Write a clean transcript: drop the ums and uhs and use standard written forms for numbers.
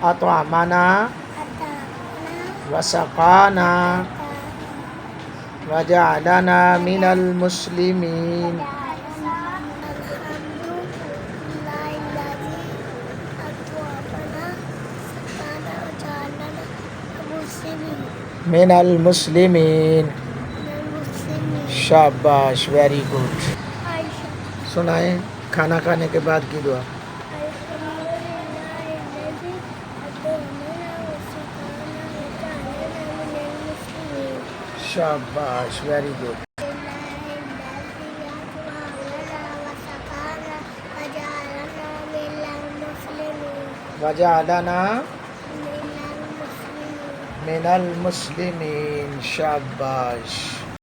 अतअमना वसक़ाना वजअलना मिनल मुस्लिमीन। मिनल मुस्लिमीन। शाबाश, very good. सुनाए खाना खाने के बाद की दुआ। शाबाश, वेरी गुड। वजअलना मिनल मुस्लिमीन। शाबाश।